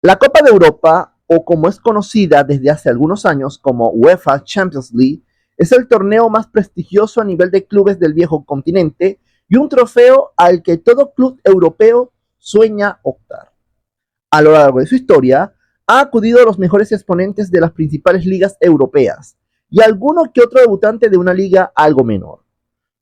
La Copa de Europa, o como es conocida desde hace algunos años como UEFA Champions League, es el torneo más prestigioso a nivel de clubes del viejo continente y un trofeo al que todo club europeo sueña optar. A lo largo de su historia, ha acudido a los mejores exponentes de las principales ligas europeas y alguno que otro debutante de una liga algo menor,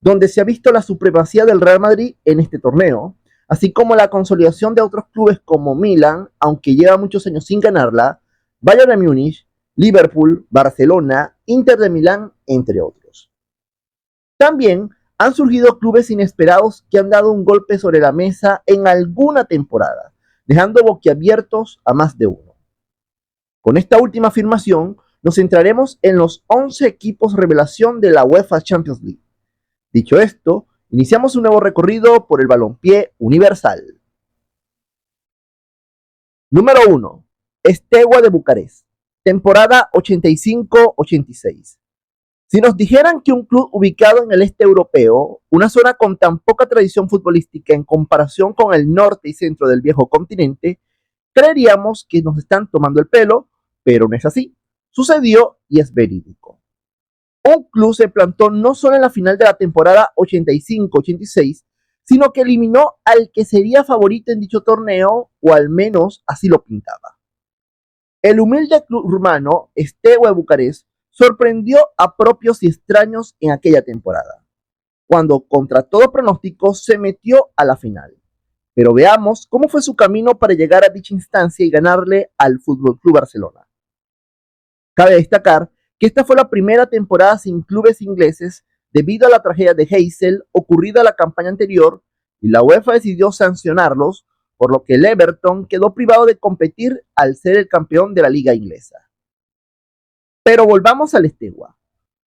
donde se ha visto la supremacía del Real Madrid en este torneo, así como la consolidación de otros clubes como Milan, aunque lleva muchos años sin ganarla, Bayern de Múnich, Liverpool, Barcelona, Inter de Milán, entre otros. También han surgido clubes inesperados que han dado un golpe sobre la mesa en alguna temporada, dejando boquiabiertos a más de uno. Con esta última afirmación, nos centraremos en los 11 equipos revelación de la UEFA Champions League. Dicho esto, iniciamos un nuevo recorrido por el balompié universal. Número 1. Steaua de Bucarest, temporada 85-86. Si nos dijeran que un club ubicado en el este europeo, una zona con tan poca tradición futbolística en comparación con el norte y centro del viejo continente, creeríamos que nos están tomando el pelo, pero no es así. Sucedió y es verídico. Un club se plantó no solo en la final de la temporada 85-86, sino que eliminó al que sería favorito en dicho torneo, o al menos así lo pintaba. El humilde club rumano, Steaua de Bucarest, sorprendió a propios y extraños en aquella temporada, cuando contra todo pronóstico se metió a la final. Pero veamos cómo fue su camino para llegar a dicha instancia y ganarle al FC Barcelona. Cabe destacar que esta fue la primera temporada sin clubes ingleses debido a la tragedia de Heysel ocurrida la campaña anterior, y la UEFA decidió sancionarlos, por lo que el Everton quedó privado de competir al ser el campeón de la liga inglesa. Pero volvamos al Steaua.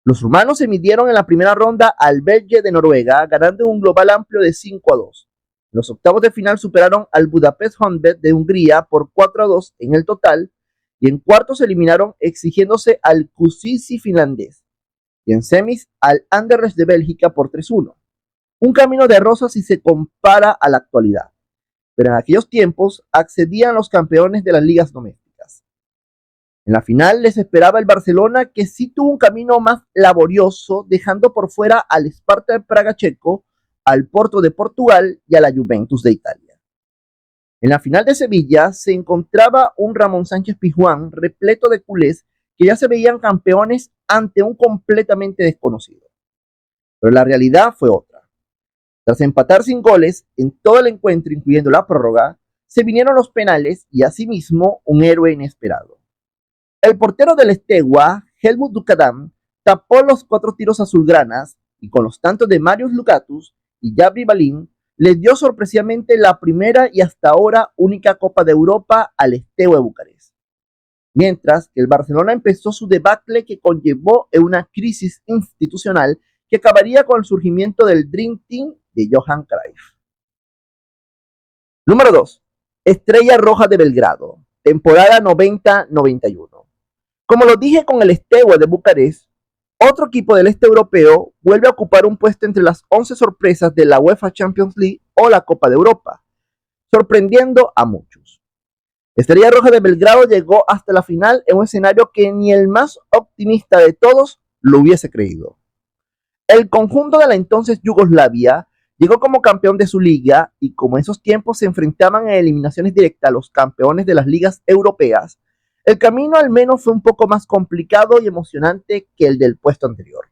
Los rumanos se midieron en la primera ronda al Belge de Noruega, ganando un global amplio de 5-2. En los octavos de final superaron al Budapest Honvéd de Hungría por 4-2 en el total, y en cuartos se eliminaron exigiéndose al QCC finlandés, y en semis al Anderlecht de Bélgica por 3-1. Un camino de rosas si se compara a la actualidad, pero en aquellos tiempos accedían los campeones de las ligas domésticas. En la final les esperaba el Barcelona, que sí tuvo un camino más laborioso, dejando por fuera al Sparta de Praga checo, al Porto de Portugal y a la Juventus de Italia. En la final de Sevilla se encontraba un Ramón Sánchez Pizjuán repleto de culés que ya se veían campeones ante un completamente desconocido. Pero la realidad fue otra. Tras empatar sin goles en todo el encuentro, incluyendo la prórroga, se vinieron los penales y asimismo un héroe inesperado. El portero del Steaua, Helmut Dukadam, tapó los 4 tiros azulgranas y con los tantos de Marius Lukatus y Jabri Balin le dio sorpresivamente la primera y hasta ahora única Copa de Europa al Steaua de Bucarest. Mientras que el Barcelona empezó su debacle, que conllevó en una crisis institucional que acabaría con el surgimiento del Dream Team de Johan Cruyff. Número 2. Estrella Roja de Belgrado, temporada 90-91. Como lo dije con el Steaua de Bucarest, otro equipo del este europeo vuelve a ocupar un puesto entre las 11 sorpresas de la UEFA Champions League o la Copa de Europa, sorprendiendo a muchos. Estrella Roja de Belgrado llegó hasta la final en un escenario que ni el más optimista de todos lo hubiese creído. El conjunto de la entonces Yugoslavia llegó como campeón de su liga, y como en esos tiempos se enfrentaban en eliminaciones directas a los campeones de las ligas europeas, el camino al menos fue un poco más complicado y emocionante que el del puesto anterior.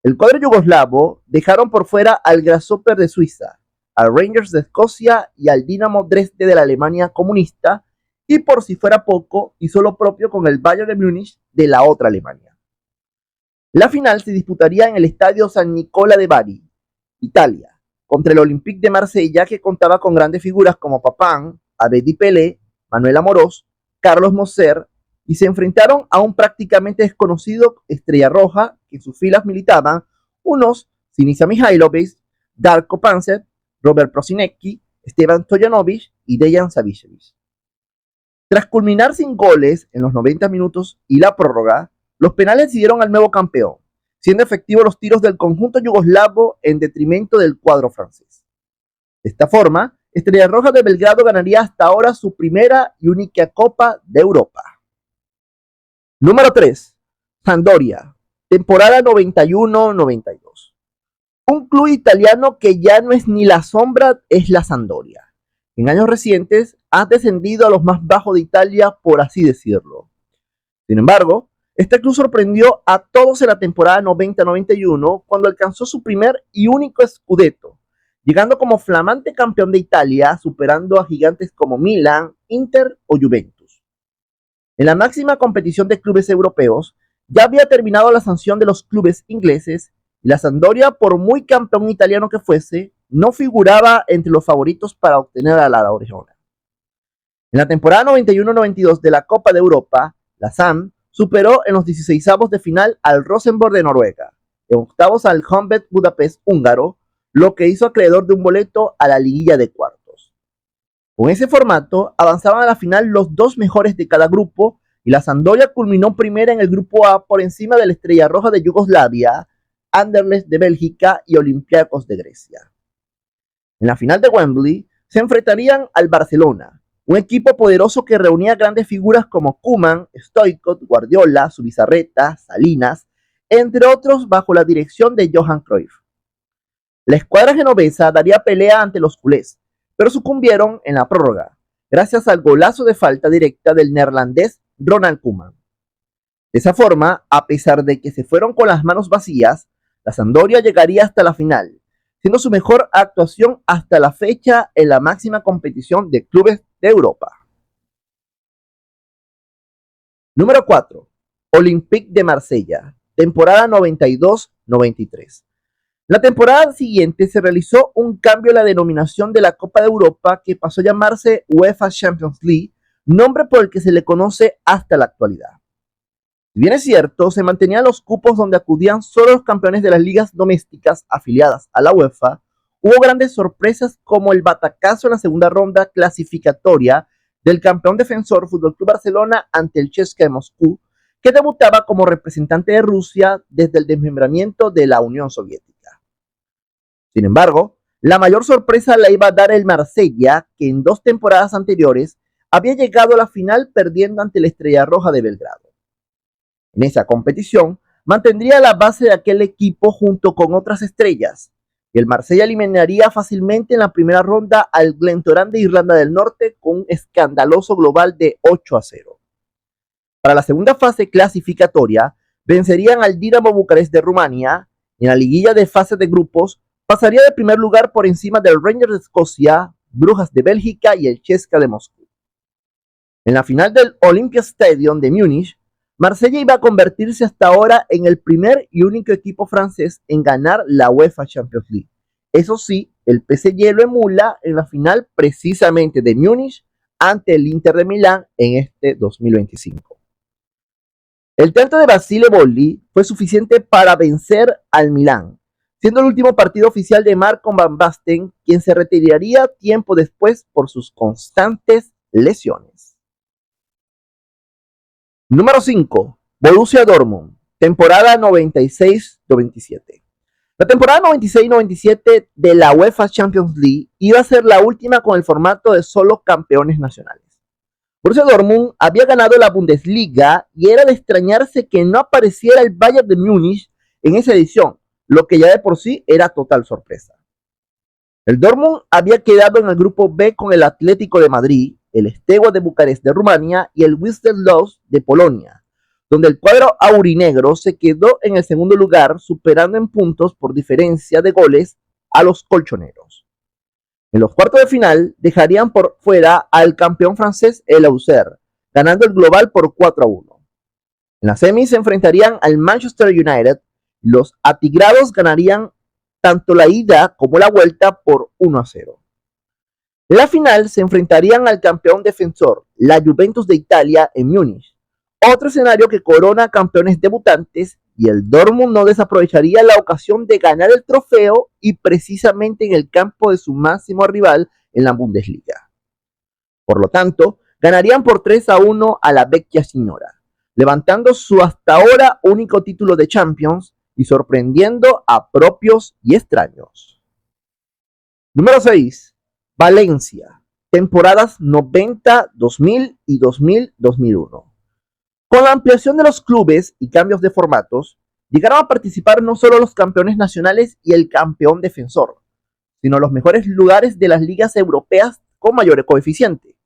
El cuadro yugoslavo dejaron por fuera al Grasshopper de Suiza, al Rangers de Escocia y al Dinamo Dresde de la Alemania comunista, y por si fuera poco, hizo lo propio con el Bayern de Múnich de la otra Alemania. La final se disputaría en el estadio San Nicola de Bari, Italia, contra el Olympique de Marsella, que contaba con grandes figuras como Papin, Abedi Pelé, Manuel Amorós, Carlos Moser, y se enfrentaron a un prácticamente desconocido Estrella Roja, que en sus filas militaban unos Sinisa Mihailovic, Darko Pancev, Robert Prosinecki, Esteban Stojanovic y Dejan Savicevic. Tras culminar sin goles en los 90 minutos y la prórroga, los penales decidieron al nuevo campeón, siendo efectivos los tiros del conjunto yugoslavo en detrimento del cuadro francés. De esta forma, Estrella Roja de Belgrado ganaría hasta ahora su primera y única Copa de Europa. Número 3. Sampdoria, temporada 91-92. Un club italiano que ya no es ni la sombra es la Sampdoria. En años recientes ha descendido a los más bajos de Italia, por así decirlo. Sin embargo, este club sorprendió a todos en la temporada 90-91 cuando alcanzó su primer y único scudetto, llegando como flamante campeón de Italia, superando a gigantes como Milan, Inter o Juventus. En la máxima competición de clubes europeos, ya había terminado la sanción de los clubes ingleses y la Sampdoria, por muy campeón italiano que fuese, no figuraba entre los favoritos para obtener a la orejona. En la temporada 91-92 de la Copa de Europa, la SAM superó en los 16avos de final al Rosenborg de Noruega, en octavos al Honvéd Budapest húngaro, lo que hizo acreedor de un boleto a la liguilla de cuartos. Con ese formato avanzaban a la final los dos mejores de cada grupo y la Sampdoria culminó primera en el grupo A por encima de la Estrella Roja de Yugoslavia, Anderlecht de Bélgica y Olympiacos de Grecia. En la final de Wembley se enfrentarían al Barcelona, un equipo poderoso que reunía grandes figuras como Koeman, Stoichkov, Guardiola, Zubizarreta, Salinas, entre otros, bajo la dirección de Johan Cruyff. La escuadra genovesa daría pelea ante los culés, pero sucumbieron en la prórroga, gracias al golazo de falta directa del neerlandés Ronald Koeman. De esa forma, a pesar de que se fueron con las manos vacías, la Sampdoria llegaría hasta la final, siendo su mejor actuación hasta la fecha en la máxima competición de clubes de Europa. Número 4. Olympique de Marsella, temporada 92-93. La temporada siguiente se realizó un cambio en la denominación de la Copa de Europa, que pasó a llamarse UEFA Champions League, nombre por el que se le conoce hasta la actualidad. Si bien es cierto, se mantenían los cupos donde acudían solo los campeones de las ligas domésticas afiliadas a la UEFA, hubo grandes sorpresas como el batacazo en la segunda ronda clasificatoria del campeón defensor FC Barcelona ante el CSKA de Moscú, que debutaba como representante de Rusia desde el desmembramiento de la Unión Soviética. Sin embargo, la mayor sorpresa la iba a dar el Marsella, que en 2 temporadas anteriores había llegado a la final perdiendo ante la Estrella Roja de Belgrado. En esa competición, mantendría la base de aquel equipo junto con otras estrellas, y el Marsella eliminaría fácilmente en la primera ronda al Glentoran de Irlanda del Norte con un escandaloso global de 8-0. Para la segunda fase clasificatoria, vencerían al Dinamo Bucarest de Rumania, y en la liguilla de fase de grupos, pasaría de primer lugar por encima del Rangers de Escocia, Brujas de Bélgica y el CSKA de Moscú. En la final del Olympia Stadium de Múnich, Marsella iba a convertirse hasta ahora en el primer y único equipo francés en ganar la UEFA Champions League. Eso sí, el PSG lo emula en la final precisamente de Múnich ante el Inter de Milán en este 2025. El tanto de Basile Boli fue suficiente para vencer al Milán, siendo el último partido oficial de Marco Van Basten, quien se retiraría tiempo después por sus constantes lesiones. Número 5. Borussia Dortmund, temporada 96-97. La temporada 96-97 de la UEFA Champions League iba a ser la última con el formato de solo campeones nacionales. Borussia Dortmund había ganado la Bundesliga y era de extrañarse que no apareciera el Bayern de Múnich en esa edición, lo que ya de por sí era total sorpresa. El Dortmund había quedado en el grupo B con el Atlético de Madrid, el Steaua de Bucarest de Rumania y el Wisła Łódź de Polonia, donde el cuadro aurinegro se quedó en el segundo lugar, superando en puntos por diferencia de goles a los colchoneros. En los cuartos de final dejarían por fuera al campeón francés el Auxerre, ganando el global por 4-1. En la semis se enfrentarían al Manchester United. Los atigrados ganarían tanto la ida como la vuelta por 1-0. En la final se enfrentarían al campeón defensor, la Juventus de Italia, en Múnich. Otro escenario que corona campeones debutantes, y el Dortmund no desaprovecharía la ocasión de ganar el trofeo y precisamente en el campo de su máximo rival en la Bundesliga. Por lo tanto, ganarían por 3-1 a la Vecchia Signora, levantando su hasta ahora único título de Champions y sorprendiendo a propios y extraños. Número 6. Valencia, temporadas 90, 2000 y 2000-2001. Con la ampliación de los clubes y cambios de formatos, llegaron a participar no solo los campeones nacionales y el campeón defensor, sino los mejores lugares de las ligas europeas con mayor coeficiente.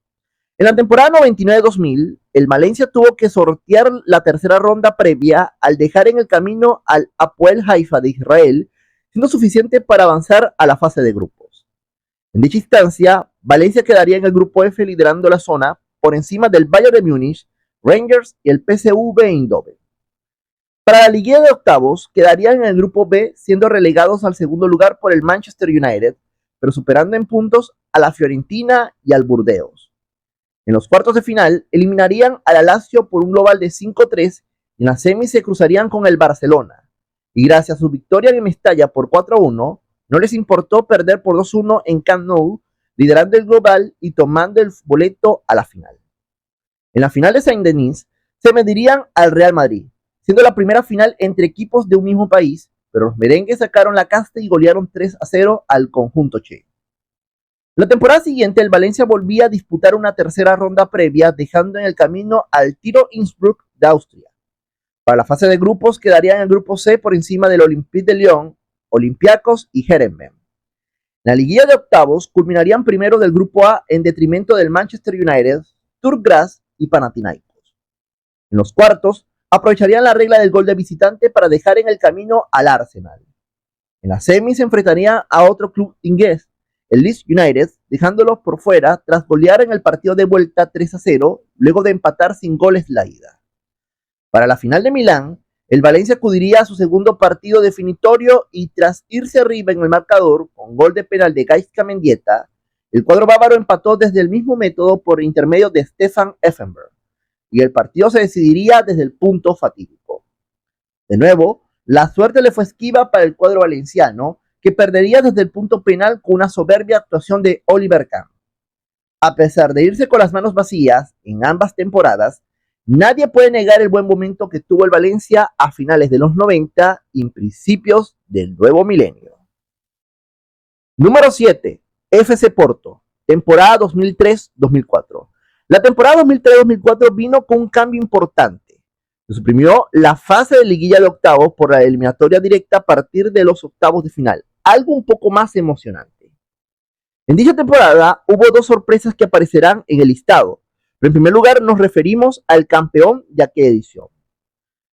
En la temporada 99-2000, el Valencia tuvo que sortear la tercera ronda previa al dejar en el camino al Hapoel Haifa de Israel, siendo suficiente para avanzar a la fase de grupos. En dicha instancia, Valencia quedaría en el grupo F liderando la zona por encima del Bayern de Múnich, Rangers y el PSV Eindhoven. Para la liguilla de octavos, quedarían en el grupo B siendo relegados al segundo lugar por el Manchester United, pero superando en puntos a la Fiorentina y al Burdeos. En los cuartos de final, eliminarían al Lazio por un global de 5-3 y en la semi se cruzarían con el Barcelona. Y gracias a su victoria en Mestalla por 4-1, no les importó perder por 2-1 en Camp Nou, liderando el global y tomando el boleto a la final. En la final de Saint-Denis, se medirían al Real Madrid, siendo la primera final entre equipos de un mismo país, pero los merengues sacaron la casta y golearon 3-0 al conjunto che. La temporada siguiente, el Valencia volvía a disputar una tercera ronda previa, dejando en el camino al Tiro Innsbruck de Austria. Para la fase de grupos, quedaría en el grupo C por encima del Olympique de Lyon, Olympiacos y Heerenveen. En la liguilla de octavos, culminarían primero del grupo A en detrimento del Manchester United, Sturm Graz y Panathinaikos. En los cuartos, aprovecharían la regla del gol de visitante para dejar en el camino al Arsenal. En la semi se enfrentarían a otro club inglés, el Leeds United, dejándolos por fuera tras golear en el partido de vuelta 3-0, luego de empatar sin goles la ida. Para la final de Milán, el Valencia acudiría a su segundo partido definitorio y tras irse arriba en el marcador con gol de penal de Gaizka Mendieta, el cuadro bávaro empató desde el mismo método por intermedio de Stefan Effenberg y el partido se decidiría desde el punto fatídico. De nuevo, la suerte le fue esquiva para el cuadro valenciano, que perdería desde el punto penal con una soberbia actuación de Oliver Kahn. A pesar de irse con las manos vacías en ambas temporadas, nadie puede negar el buen momento que tuvo el Valencia a finales de los 90 y principios del nuevo milenio. Número 7. FC Porto, temporada 2003-2004. La temporada 2003-2004 vino con un cambio importante. Se suprimió la fase de liguilla de octavos por la eliminatoria directa a partir de los octavos de final, algo un poco más emocionante. En dicha temporada hubo dos sorpresas que aparecerán en el listado, pero en primer lugar nos referimos al campeón de aquella edición.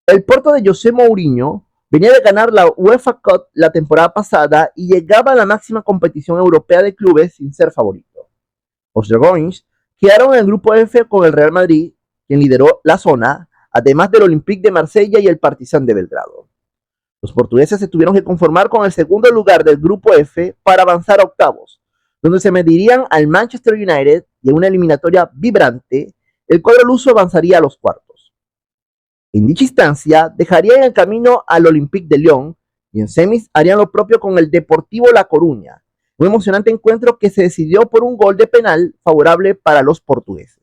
El Porto de José Mourinho venía de ganar la UEFA Cup la temporada pasada y llegaba a la máxima competición europea de clubes sin ser favorito. Los Dragons quedaron en el grupo F con el Real Madrid, quien lideró la zona, además del Olympique de Marsella y el Partizan de Belgrado. Los portugueses se tuvieron que conformar con el segundo lugar del grupo F para avanzar a octavos, donde se medirían al Manchester United y en una eliminatoria vibrante, el cuadro luso avanzaría a los cuartos. En dicha instancia, dejaría en el camino al Olympique de Lyon y en semis harían lo propio con el Deportivo La Coruña, un emocionante encuentro que se decidió por un gol de penal favorable para los portugueses.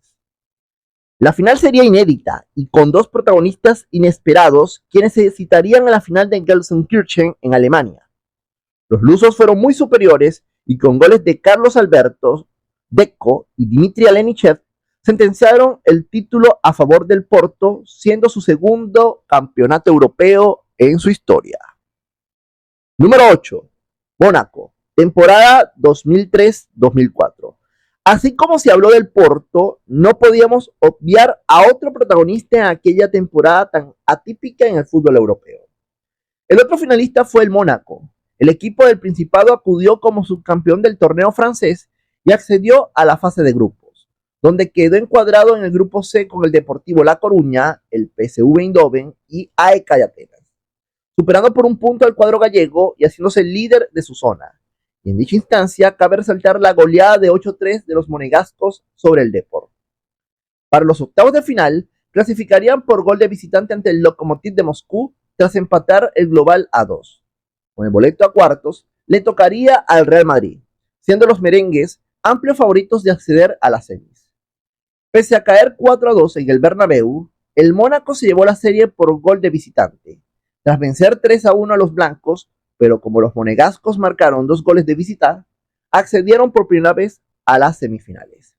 La final sería inédita y con dos protagonistas inesperados, quienes se citarían en la final de Gelsenkirchen en Alemania. Los lusos fueron muy superiores y con goles de Carlos Alberto, Deco y Dimitri Alenichev sentenciaron el título a favor del Porto, siendo su segundo campeonato europeo en su historia. Número 8. Mónaco, temporada 2003-2004. Así como se habló del Porto, no podíamos obviar a otro protagonista en aquella temporada tan atípica en el fútbol europeo. El otro finalista fue el Mónaco. El equipo del Principado acudió como subcampeón del torneo francés y accedió a la fase de grupos, donde quedó encuadrado en el grupo C con el Deportivo La Coruña, el PSV Eindhoven y AEK de Atenas, superando por un punto al cuadro gallego y haciéndose líder de su zona. Y en dicha instancia cabe resaltar la goleada de 8-3 de los monegascos sobre el Depor. Para los octavos de final, clasificarían por gol de visitante ante el Lokomotiv de Moscú tras empatar el global a 2. Con el boleto a cuartos, le tocaría al Real Madrid, siendo los merengues amplios favoritos de acceder a las semis. Pese a caer 4-2 en el Bernabéu, el Mónaco se llevó la serie por gol de visitante, tras vencer 3-1 a los blancos, pero como los monegascos marcaron 2 goles de visita, accedieron por primera vez a las semifinales.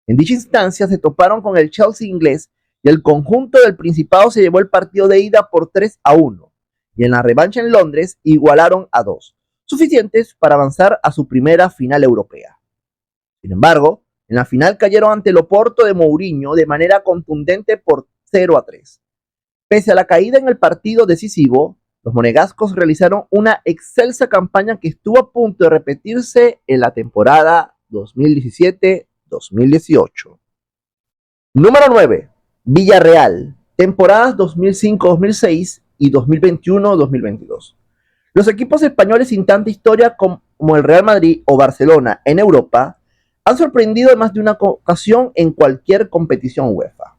En dicha instancia se toparon con el Chelsea inglés y el conjunto del Principado se llevó el partido de ida por 3-1 y en la revancha en Londres igualaron a 2, suficientes para avanzar a su primera final europea. Sin embargo, en la final cayeron ante el Oporto de Mourinho de manera contundente por 0-3. Pese a la caída en el partido decisivo, los monegascos realizaron una excelsa campaña que estuvo a punto de repetirse en la temporada 2017-2018. Número 9. Villarreal, temporadas 2005-2006 y 2021-2022. Los equipos españoles sin tanta historia como el Real Madrid o Barcelona en Europa han sorprendido en más de una ocasión en cualquier competición UEFA.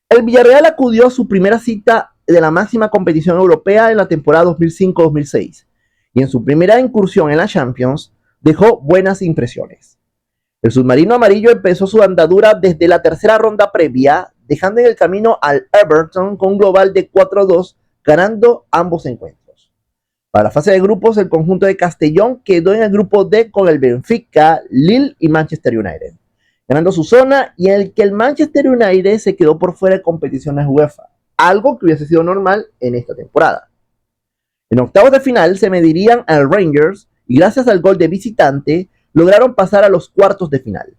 El Villarreal acudió a su primera cita de la máxima competición europea en la temporada 2005-2006 y en su primera incursión en la Champions dejó buenas impresiones. El submarino amarillo empezó su andadura desde la tercera ronda previa, dejando en el camino al Everton con un global de 4-2, ganando ambos encuentros. Para la fase de grupos, el conjunto de Castellón quedó en el grupo D con el Benfica, Lille y Manchester United, ganando su zona y en el que el Manchester United se quedó por fuera de competiciones UEFA, algo que hubiese sido normal en esta temporada. En octavos de final se medirían al Rangers y gracias al gol de visitante lograron pasar a los cuartos de final.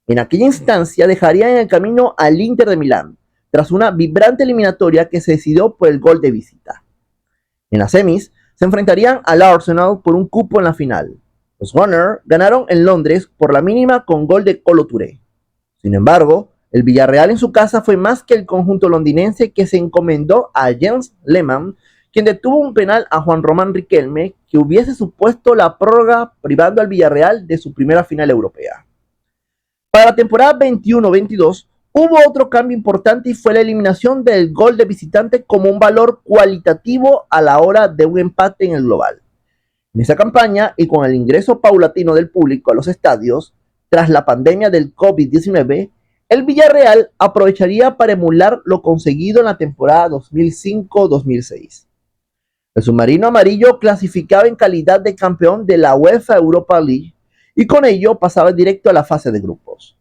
En aquella instancia dejarían en el camino al Inter de Milán, tras una vibrante eliminatoria que se decidió por el gol de visita. En las semis se enfrentarían al Arsenal por un cupo en la final. Los Gunners ganaron en Londres por la mínima con gol de Kolo Touré. Sin embargo, el Villarreal en su casa fue más que el conjunto londinense que se encomendó a Jens Lehmann, quien detuvo un penal a Juan Román Riquelme que hubiese supuesto la prórroga privando al Villarreal de su primera final europea. Para la temporada 21-22 hubo otro cambio importante y fue la eliminación del gol de visitante como un valor cualitativo a la hora de un empate en el global. En esa campaña y con el ingreso paulatino del público a los estadios, tras la pandemia del COVID-19, el Villarreal aprovecharía para emular lo conseguido en la temporada 2005-2006. El submarino amarillo clasificaba en calidad de campeón de la UEFA Europa League y con ello pasaba directo a la fase de grupos.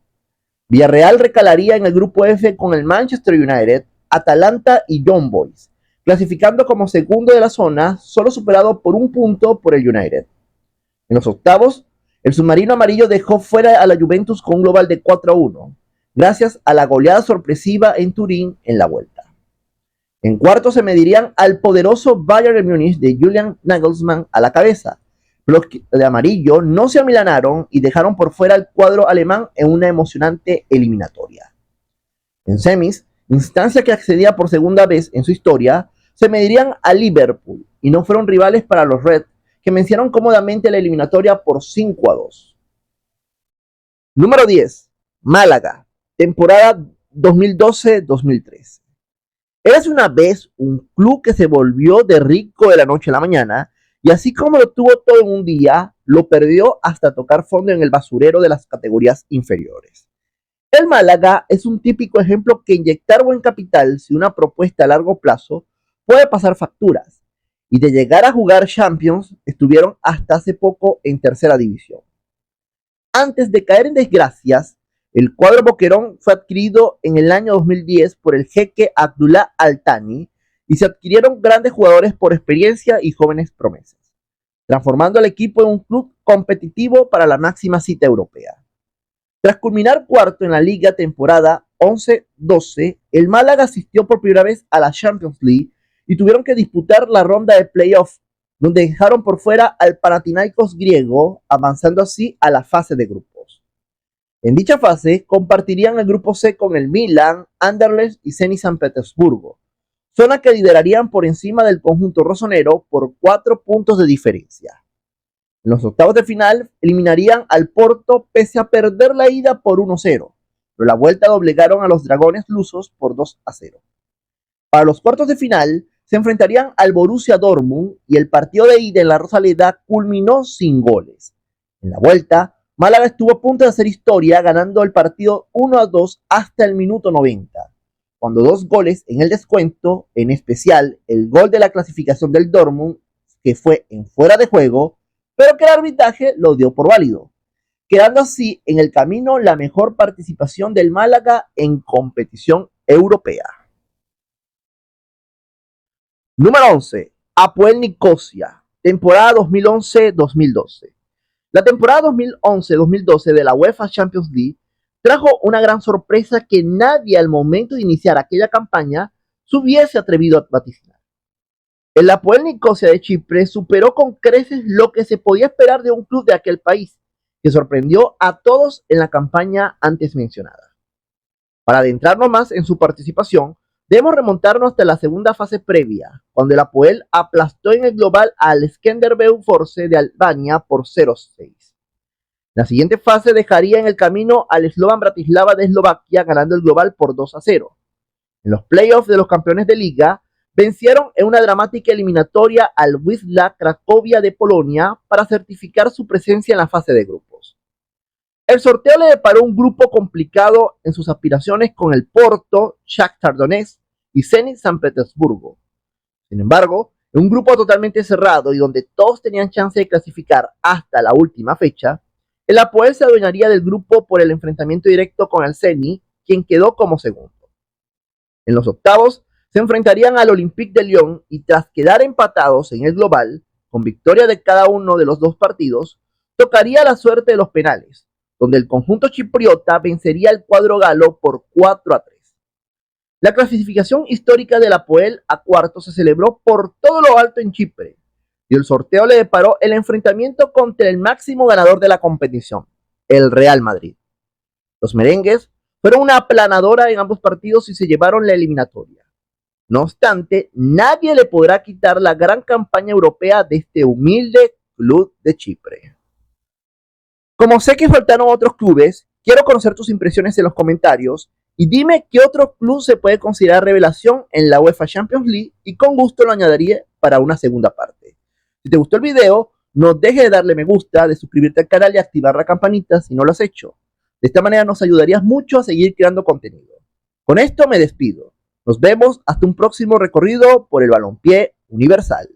Villarreal recalaría en el grupo F con el Manchester United, Atalanta y Young Boys, clasificando como segundo de la zona, solo superado por un punto por el United. En los octavos, el submarino amarillo dejó fuera a la Juventus con un global de 4-1, gracias a la goleada sorpresiva en Turín en la vuelta. En cuartos se medirían al poderoso Bayern de Múnich de Julian Nagelsmann a la cabeza. Los de amarillo no se amilanaron y dejaron por fuera al cuadro alemán en una emocionante eliminatoria. En semis, instancia que accedía por segunda vez en su historia, se medirían a Liverpool y no fueron rivales para los Reds, que vencieron cómodamente la eliminatoria por 5-2. Número 10. Málaga, temporada 2012-2013. Érase una vez un club que se volvió de rico de la noche a la mañana y así como lo tuvo todo en un día, lo perdió hasta tocar fondo en el basurero de las categorías inferiores. El Málaga es un típico ejemplo que inyectar buen capital sin una propuesta a largo plazo puede pasar facturas y de llegar a jugar Champions estuvieron hasta hace poco en tercera división. Antes de caer en desgracias, el cuadro boquerón fue adquirido en el año 2010 por el jeque Abdullah Al Thani y se adquirieron grandes jugadores por experiencia y jóvenes promesas, transformando al equipo en un club competitivo para la máxima cita europea. Tras culminar cuarto en la liga temporada 11-12, el Málaga asistió por primera vez a la Champions League y tuvieron que disputar la ronda de playoff, donde dejaron por fuera al Panathinaikos griego, avanzando así a la fase de grupos. En dicha fase compartirían el grupo C con el Milan, Anderlecht y Zenit San Petersburgo, zona que liderarían por encima del conjunto rosonero por 4 puntos de diferencia. En los octavos de final eliminarían al Porto pese a perder la ida por 1-0, pero la vuelta doblegaron a los dragones lusos por 2-0. Para los cuartos de final se enfrentarían al Borussia Dortmund y el partido de ida en la Rosaleda culminó sin goles. En la vuelta, Málaga estuvo a punto de hacer historia ganando el partido 1-2 hasta el minuto 90, cuando 2 goles en el descuento, en especial el gol de la clasificación del Dortmund, que fue en fuera de juego, pero que el arbitraje lo dio por válido, quedando así en el camino la mejor participación del Málaga en competición europea. Número 11. Apoel Nicosia, temporada 2011-2012. La temporada 2011-2012 de la UEFA Champions League trajo una gran sorpresa que nadie al momento de iniciar aquella campaña se hubiese atrevido a vaticinar. El Apoel Nicosia de Chipre superó con creces lo que se podía esperar de un club de aquel país, que sorprendió a todos en la campaña antes mencionada. Para adentrarnos más en su participación, debemos remontarnos hasta la segunda fase previa, cuando el Apoel aplastó en el global al Skanderbeu Force de Albania por 0-6. La siguiente fase dejaría en el camino al Slovan Bratislava de Eslovaquia ganando el global por 2-0. En los playoffs de los campeones de liga, vencieron en una dramática eliminatoria al Wisła Cracovia de Polonia para certificar su presencia en la fase de grupos. El sorteo le deparó un grupo complicado en sus aspiraciones con el Porto, Shakhtar Donetsk y Zenit San Petersburgo. Sin embargo, en un grupo totalmente cerrado y donde todos tenían chance de clasificar hasta la última fecha, el Apoel se adueñaría del grupo por el enfrentamiento directo con el Zenit, quien quedó como segundo. En los octavos se enfrentarían al Olympique de Lyon y tras quedar empatados en el global, con victoria de cada uno de los dos partidos, tocaría la suerte de los penales, donde el conjunto chipriota vencería al cuadro galo por 4-3. La clasificación histórica del Apoel a cuartos se celebró por todo lo alto en Chipre, y el sorteo le deparó el enfrentamiento contra el máximo ganador de la competición, el Real Madrid. Los merengues fueron una aplanadora en ambos partidos y se llevaron la eliminatoria. No obstante, nadie le podrá quitar la gran campaña europea de este humilde club de Chipre. Como sé que faltaron otros clubes, quiero conocer tus impresiones en los comentarios y dime qué otro club se puede considerar revelación en la UEFA Champions League y con gusto lo añadiría para una segunda parte. Si te gustó el video, no dejes de darle me gusta, de suscribirte al canal y activar la campanita si no lo has hecho. De esta manera nos ayudarías mucho a seguir creando contenido. Con esto me despido. Nos vemos hasta un próximo recorrido por el balompié universal.